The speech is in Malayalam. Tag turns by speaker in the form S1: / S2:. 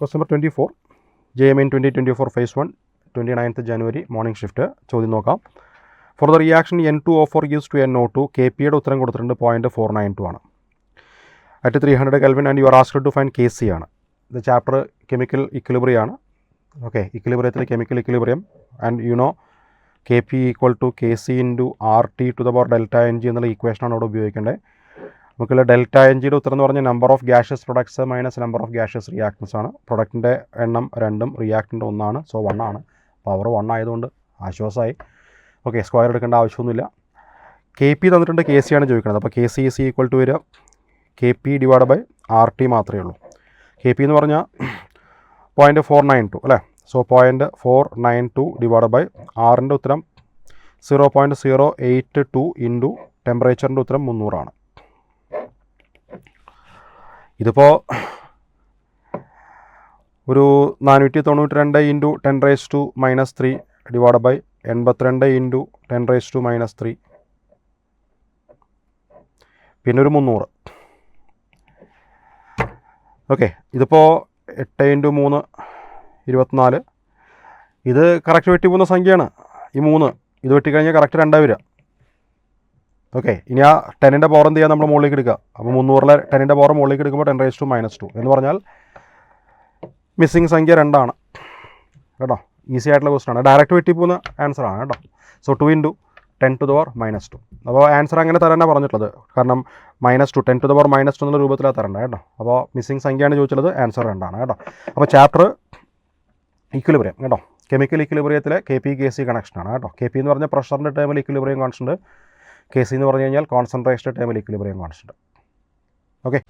S1: Question number 24, JMN 2024 phase 1, 29th January morning shift. ചോദ്യം നോക്കാം. For the reaction N2O4 gives to NO2, Kp യുടെ ഉത്തരം കൊടുത്തിട്ടുണ്ട് 0.492 ആണ്. At 300 Kelvin and you are asked to find Kc ആണ്. ഇത് ചാപ്റ്റർ കെമിക്കൽ ഇക്വിലിബ്രിയം ആണ്. ഓക്കെ, ഇക്വിലിബ്രിയത്തിൽ chemical equilibrium and you know Kp equal to Kc into RT to the power delta N G എന്നുള്ള ഇക്വേഷനാണ് അവിടെ ഉപയോഗിക്കേണ്ടത്. നമുക്കുള്ള ഡെൽറ്റ എൻ ജിയുടെ ഉത്തരം എന്ന് പറഞ്ഞാൽ number of gaseous products minus number of gaseous reactance ആണ്. പ്രൊഡക്റ്റിൻ്റെ എണ്ണം 2ഉം റിയാക്ടൻ്റ് 1 ആണ്. സോ 1 ആണ്. പവർ 1 ആയതുകൊണ്ട് ആശ്വാസമായി. ഓക്കെ, സ്ക്വയർ എടുക്കേണ്ട ആവശ്യമൊന്നുമില്ല. Kp തന്നിട്ടുണ്ട്, Kc ആണ് ചോദിക്കുന്നത്. അപ്പോൾ Kc ഈസ് ഈക്വൽ ടു വരിക Kp ഡിവൈഡ് ബൈ RT മാത്രമേ ഉള്ളൂ. Kp എന്ന് പറഞ്ഞാൽ 0.492 അല്ലേ. സോ 0.492 ഡിവൈഡ് ബൈ ആറിൻ്റെ ഉത്തരം 0.082 ഇൻറ്റു ടെമ്പറേച്ചറിൻ്റെ ഉത്തരം 300 ആണ്. ഇതിപ്പോൾ ഒരു 492 ഇൻറ്റു 10⁻³ ഡിവൈഡ് ബൈ 82 ഇൻറ്റു 10⁻³ പിന്നെ ഒരു 300. ഓക്കെ, ഇതിപ്പോൾ 8 ഇൻറ്റു 3 24. ഇത് കറക്റ്റ് വെട്ടി പോകുന്ന സംഖ്യയാണ്. ഈ 3 ഇത് വെട്ടിക്കഴിഞ്ഞാൽ കറക്റ്റ് 2 വരിക. ഓക്കെ, ഇനി ആ 10ൻ്റെ പവർ എന്ത് ചെയ്യാൻ നമ്മൾ മുകളിലേക്ക് എടുക്കുക. അപ്പോൾ 300-ലെ 10ൻ്റെ പവർ മുകളിലേക്ക് എടുക്കുമ്പോൾ 10⁻² എന്ന് പറഞ്ഞാൽ മിസ്സിങ് സംഖ്യ 2 ആണ് കേട്ടോ. ഈസി ആയിട്ടുള്ള ക്വസ്റ്റൻ ആണ്. ഡയറക്റ്റ് വെട്ടി പോകുന്ന ആൻസർ ആണ് കേട്ടോ. So 2 into 10 to the power -2. അപ്പോൾ ആൻസർ അങ്ങനെ തരാനാണ് പറഞ്ഞിട്ടുള്ളത്. കാരണം -2 10 ടു ദ പവർ -2 എന്നുള്ള രൂപത്തിലാണ് തരേണ്ടത് കേട്ടോ. അപ്പോൾ മിസ്സിങ് സംഖ്യയാണ് ചോദിച്ചുള്ളത്. ആൻസർ 2 ആണ് കേട്ടോ. അപ്പോൾ ചാപ്റ്റർ ഇക്വിലിബ്രിയം കേട്ടോ. കെമിക്കൽ ഇക്വിലിബ്രിയത്തിലെ Kp Kc കണക്ഷനാണ് കേട്ടോ. Kp എന്ന് പറഞ്ഞാൽ പ്രഷറിൻ്റെ ടേമിൽ ഇക്വിലിബ്രിയം കോൺസ്റ്റൻറ്റ്, Kc എന്ന് പറഞ്ഞു കഴിഞ്ഞാൽ കോൺസെൻട്രേഷൻ്റെ ടേമിൽ ഇക്വിലിബ്രിയം കോൺസ്റ്റൻറ്റ്. ഓക്കെ.